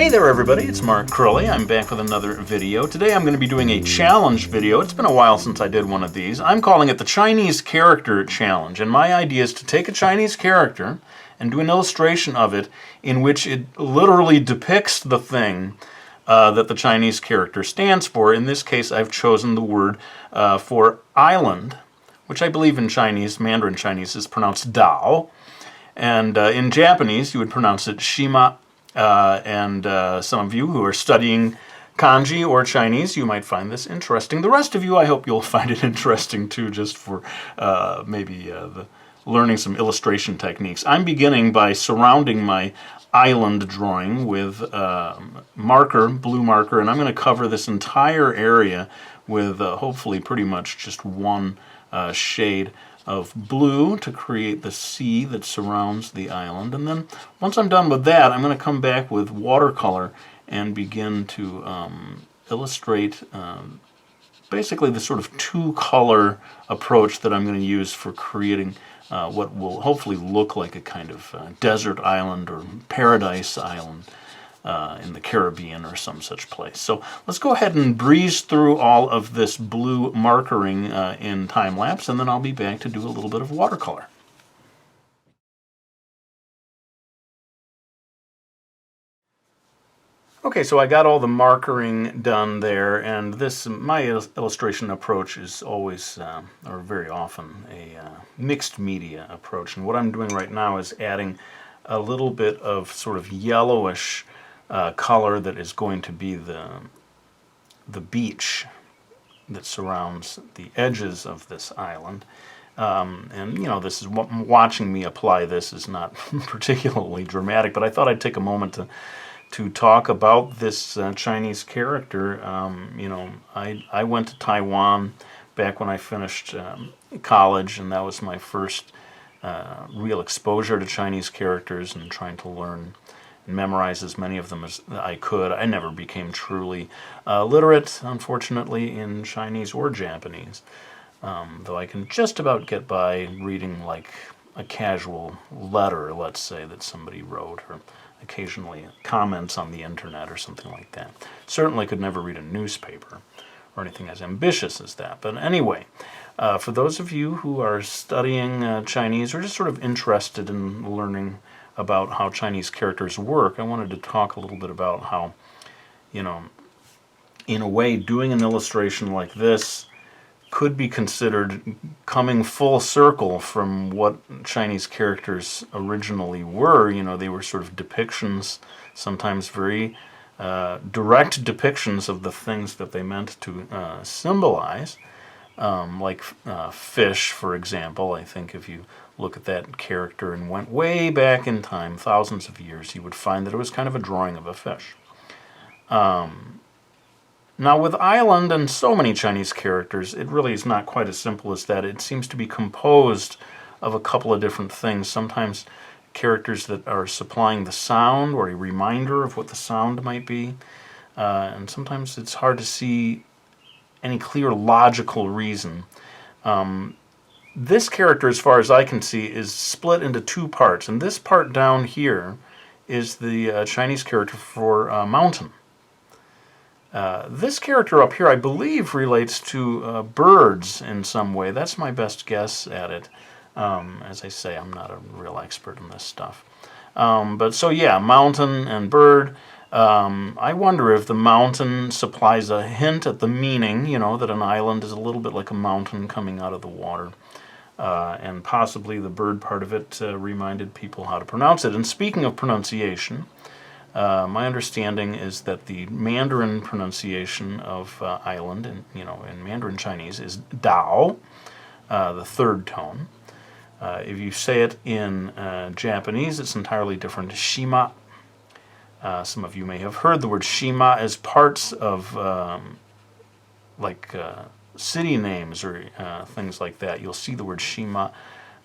Hey there everybody, it's Mark Crowley. I'm back with another video. Today I'm going to be doing a challenge video. It's been a while since I did one of these. I'm calling it the Chinese Character Challenge, and my idea is to take a Chinese character and do an illustration of it in which it literally depicts the thing that the Chinese character stands for. In this case, I've chosen the word for island, which I believe in Chinese, Mandarin Chinese, is pronounced Dao. And in Japanese, you would pronounce it Shima. Some of you who are studying kanji or Chinese, you might find this interesting. The rest of you, I hope you'll find it interesting too, just for learning some illustration techniques. I'm beginning by surrounding my island drawing with marker, blue marker, and I'm going to cover this entire area with hopefully pretty much just one shade of blue to create the sea that surrounds the island. And then once I'm done with that, I'm going to come back with watercolor and begin to illustrate basically the sort of two-color approach that I'm going to use for creating what will hopefully look like a kind of desert island or paradise island in the Caribbean or some such place. So let's go ahead and breeze through all of this blue markering in time-lapse, and then I'll be back to do a little bit of watercolor. Okay, so I got all the markering done there, and my illustration approach is always, or very often, a mixed media approach. And what I'm doing right now is adding a little bit of sort of yellowish color that is going to be the beach that surrounds the edges of this island. And you know, this is watching me apply this is not particularly dramatic, but I thought I'd take a moment to talk about this Chinese character. You know, I went to Taiwan back when I finished college, and that was my first real exposure to Chinese characters and trying to learn and memorize as many of them as I could. I never became truly literate, unfortunately, in Chinese or Japanese, though I can just about get by reading like a casual letter, let's say, that somebody wrote, or occasionally comments on the internet or something like that. Certainly could never read a newspaper or anything as ambitious as that. But anyway, for those of you who are studying Chinese or just sort of interested in learning about how Chinese characters work, I wanted to talk a little bit about how, you know, in a way, doing an illustration like this could be considered coming full circle from what Chinese characters originally were. You know, they were sort of depictions, sometimes very direct depictions of the things that they meant to symbolize. Like fish, for example. I think if you look at that character and went way back in time, thousands of years, you would find that it was kind of a drawing of a fish. Now with island and so many Chinese characters, it really is not quite as simple as that. It seems to be composed of a couple of different things. Sometimes characters that are supplying the sound or a reminder of what the sound might be. And sometimes it's hard to see any clear logical reason. This character, as far as I can see, is split into two parts. And this part down here is the Chinese character for mountain. This character up here, I believe, relates to birds in some way. That's my best guess at it. As I say, I'm not a real expert in this stuff. But so yeah, mountain and bird. I wonder if the mountain supplies a hint at the meaning, you know, that an island is a little bit like a mountain coming out of the water. And possibly the bird part of it reminded people how to pronounce it. And speaking of pronunciation, my understanding is that the Mandarin pronunciation of island, in Mandarin Chinese, is Dao, the third tone. If you say it in Japanese, it's entirely different. Shima. Some of you may have heard the word Shima as parts of city names or things like that. You'll see the word Shima,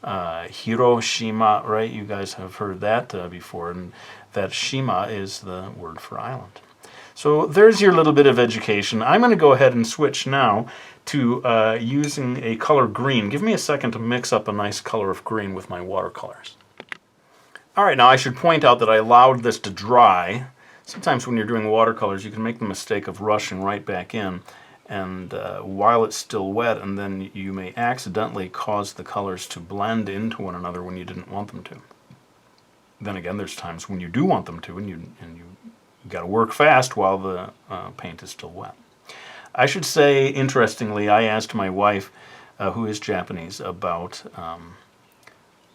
Hiroshima, right? You guys have heard that before, and that Shima is the word for island. So there's your little bit of education. I'm going to go ahead and switch now to using a color green. Give me a second to mix up a nice color of green with my watercolors. All right, now I should point out that I allowed this to dry sometimes when you're doing watercolors, you can make the mistake of rushing right back in, and while it's still wet, and then you may accidentally cause the colors to blend into one another when you didn't want them to. Then again, there's times when you do want them to, and you got to work fast while the paint is still wet. I should say, interestingly, I asked my wife, who is Japanese, about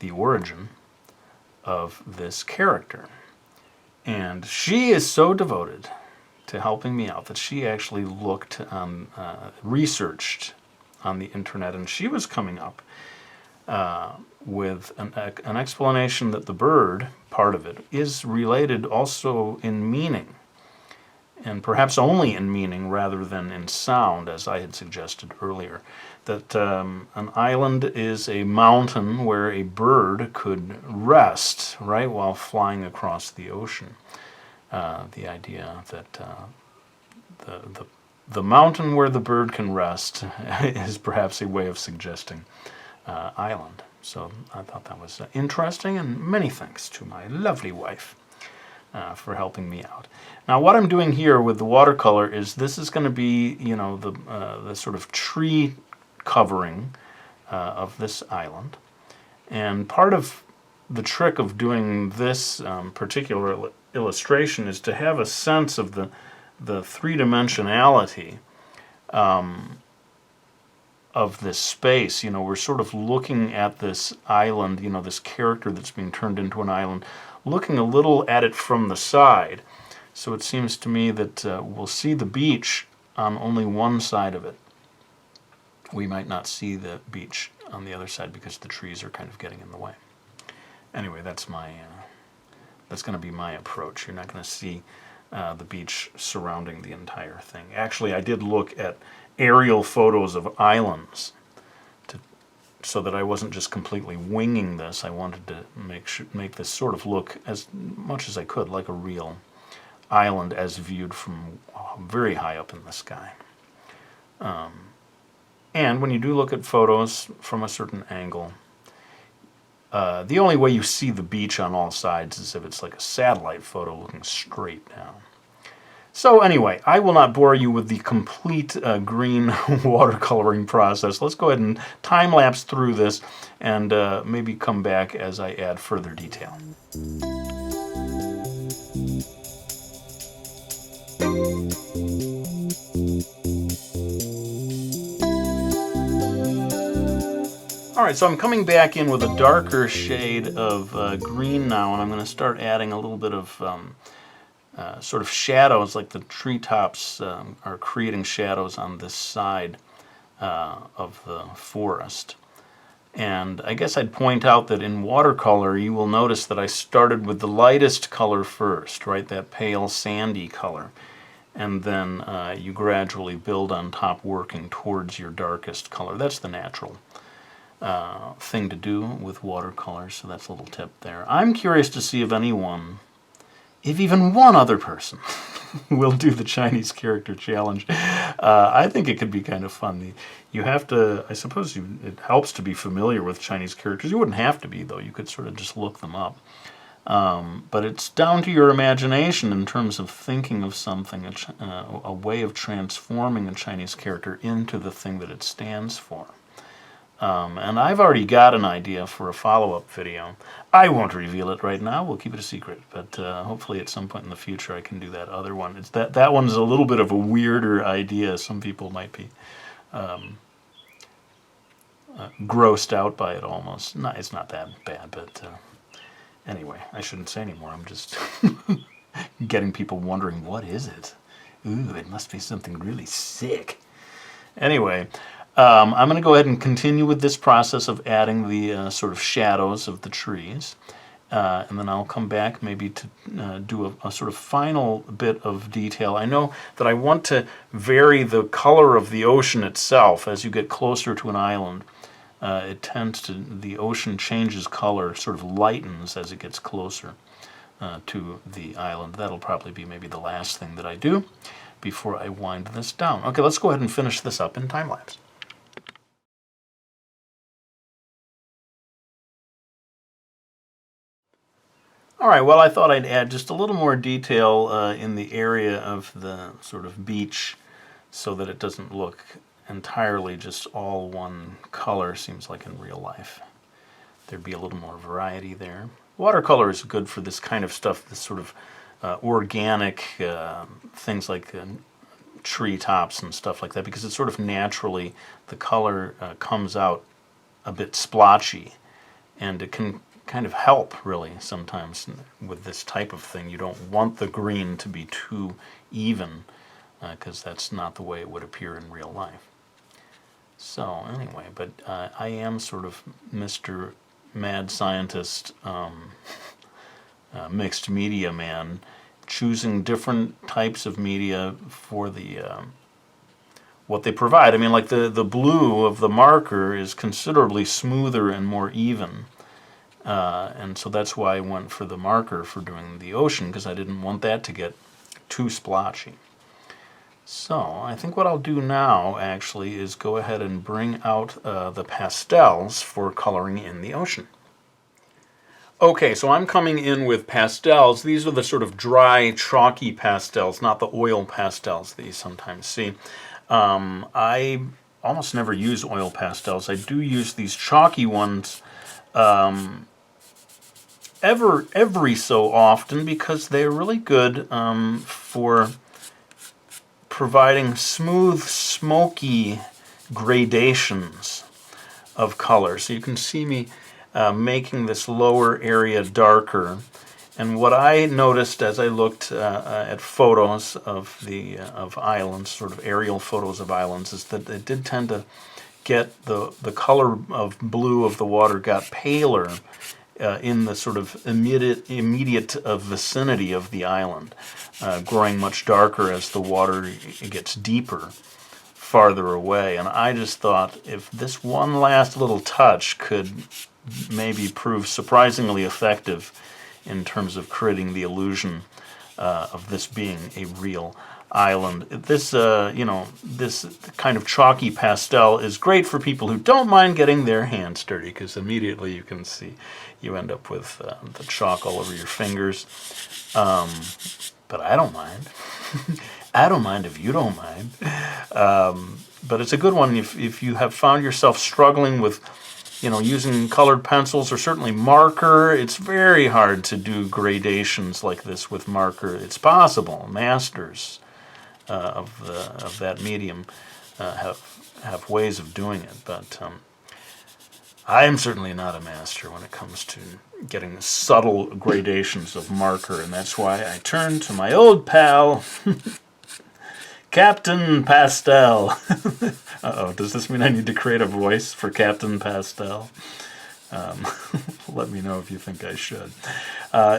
the origin of this character. And she is so devoted to helping me out that she actually looked on, researched on the internet, and she was coming up with an explanation that the bird, part of it, is related also in meaning, and perhaps only in meaning rather than in sound, as I had suggested earlier. That an island is a mountain where a bird could rest, right, while flying across the ocean. The idea that the mountain where the bird can rest is perhaps a way of suggesting island. So I thought that was interesting, and many thanks to my lovely wife for helping me out. Now, what I'm doing here with the watercolor is this is going to be, you know, the sort of tree covering of this island. And part of the trick of doing this particular illustration is to have a sense of the three-dimensionality of this space. You know, we're sort of looking at this island, you know, this character that's being turned into an island, looking a little at it from the side. So it seems to me that we'll see the beach on only one side of it. We might not see the beach on the other side because the trees are kind of getting in the way. Anyway, that's going to be my approach. You're not going to see the beach surrounding the entire thing. Actually, I did look at aerial photos of islands so that I wasn't just completely winging this. I wanted to make this sort of look as much as I could like a real island as viewed from very high up in the sky. And when you do look at photos from a certain angle, the only way you see the beach on all sides is if it's like a satellite photo looking straight down. So anyway, I will not bore you with the complete green watercoloring process. Let's go ahead and time-lapse through this and maybe come back as I add further detail. Alright, so I'm coming back in with a darker shade of green now, and I'm going to start adding a little bit of sort of shadows, like the treetops are creating shadows on this side of the forest. And I guess I'd point out that in watercolor, you will notice that I started with the lightest color first, right, that pale sandy color. And then you gradually build on top, working towards your darkest color. That's the natural thing to do with watercolor, so that's a little tip there. I'm curious to see if even one other person will do the Chinese character challenge. I think it could be kind of fun. You have to, I suppose it helps to be familiar with Chinese characters. You wouldn't have to be, though. You could sort of just look them up. But it's down to your imagination in terms of thinking of something, a way of transforming a Chinese character into the thing that it stands for. And I've already got an idea for a follow-up video. I won't reveal it right now. We'll keep it a secret. But hopefully at some point in the future I can do that other one. That one's a little bit of a weirder idea. Some people might be grossed out by it almost. No, it's not that bad, but anyway, I shouldn't say anymore. I'm just getting people wondering, what is it? Ooh, it must be something really sick. Anyway, I'm going to go ahead and continue with this process of adding the sort of shadows of the trees. And then I'll come back maybe to do a sort of final bit of detail. I know that I want to vary the color of the ocean itself as you get closer to an island. The ocean changes color, sort of lightens as it gets closer to the island. That'll probably be maybe the last thing that I do before I wind this down. Okay, let's go ahead and finish this up in time-lapse. All right, well, I thought I'd add just a little more detail in the area of the sort of beach so that it doesn't look entirely just all one color, seems like in real life. There'd be a little more variety there. Watercolor is good for this kind of stuff, this sort of organic things like tree tops and stuff like that, because it's sort of naturally, the color comes out a bit splotchy, and it can kind of help really sometimes with this type of thing. You don't want the green to be too even, because that's not the way it would appear in real life. So anyway, but I am sort of Mr. Mad Scientist, mixed media man, choosing different types of media for the what they provide. I mean, like the blue of the marker is considerably smoother and more even. And so that's why I went for the marker for doing the ocean, because I didn't want that to get too splotchy. So I think what I'll do now actually is go ahead and bring out the pastels for coloring in the ocean. Okay, so I'm coming in with pastels. These are the sort of dry, chalky pastels, not the oil pastels that you sometimes see. I almost never use oil pastels. I do use these chalky ones every so often, because they're really good for providing smooth, smoky gradations of color. So you can see me making this lower area darker. And what I noticed as I looked at photos of islands, sort of aerial photos of islands, is that it did tend to get the color of blue of the water got paler in the sort of immediate vicinity of the island, growing much darker as the water gets deeper, farther away. And I just thought, if this one last little touch could maybe prove surprisingly effective in terms of creating the illusion of this being a real island. This, this kind of chalky pastel is great for people who don't mind getting their hands dirty, because immediately you can see you end up with the chalk all over your fingers. But I don't mind. I don't mind if you don't mind. But it's a good one if you have found yourself struggling with, using colored pencils or certainly marker. It's very hard to do gradations like this with marker. It's possible. Masters of that medium have ways of doing it, but I am certainly not a master when it comes to getting subtle gradations of marker, and that's why I turn to my old pal, Captain Pastel. Uh-oh, does this mean I need to create a voice for Captain Pastel? Let me know if you think I should.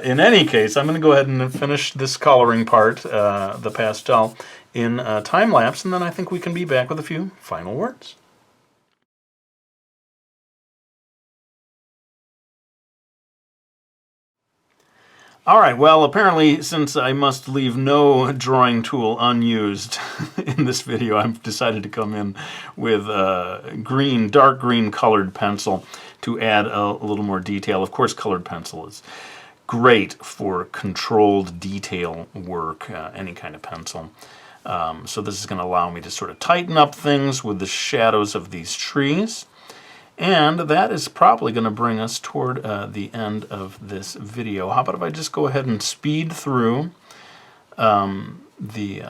In any case, I'm going to go ahead and finish this coloring part, the pastel, in time-lapse, and then I think we can be back with a few final words. All right, well, apparently, since I must leave no drawing tool unused in this video, I've decided to come in with green, dark green colored pencil to add a little more detail. Of course, colored pencil is great for controlled detail work, any kind of pencil. So this is going to allow me to sort of tighten up things with the shadows of these trees. And that is probably going to bring us toward the end of this video. How about if I just go ahead and speed through the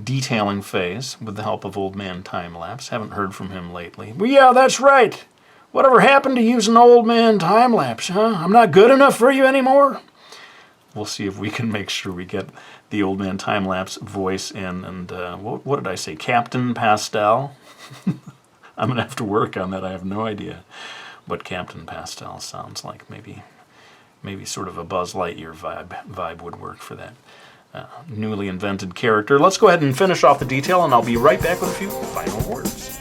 detailing phase with the help of Old Man Time-Lapse. Haven't heard from him lately. Well, yeah, that's right. Whatever happened to using Old Man Time-Lapse, huh? I'm not good enough for you anymore? We'll see if we can make sure we get the Old Man Time-Lapse voice in. And what did I say? Captain Pastel? I'm going to have to work on that. I have no idea what Captain Pastel sounds like. Maybe sort of a Buzz Lightyear vibe would work for that newly invented character. Let's go ahead and finish off the detail, and I'll be right back with a few final words.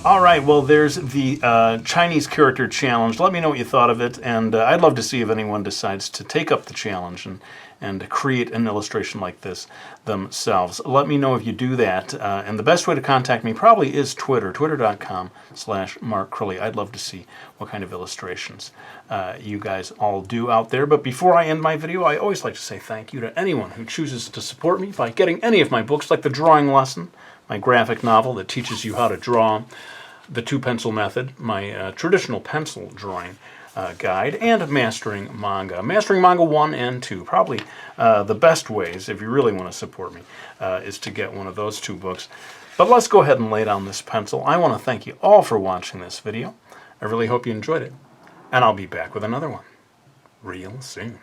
All right, well, there's the Chinese character challenge. Let me know what you thought of it, and I'd love to see if anyone decides to take up the challenge and create an illustration like this themselves. Let me know if you do that, and the best way to contact me probably is Twitter, twitter.com/Mark Crilley. I'd love to see what kind of illustrations you guys all do out there. But before I end my video, I always like to say thank you to anyone who chooses to support me by getting any of my books, like The Drawing Lesson, my graphic novel that teaches you how to draw, the two-pencil method, my traditional pencil drawing guide, and Mastering Manga. Mastering Manga 1 and 2. Probably the best ways, if you really want to support me, is to get one of those two books. But let's go ahead and lay down this pencil. I want to thank you all for watching this video. I really hope you enjoyed it. And I'll be back with another one real soon.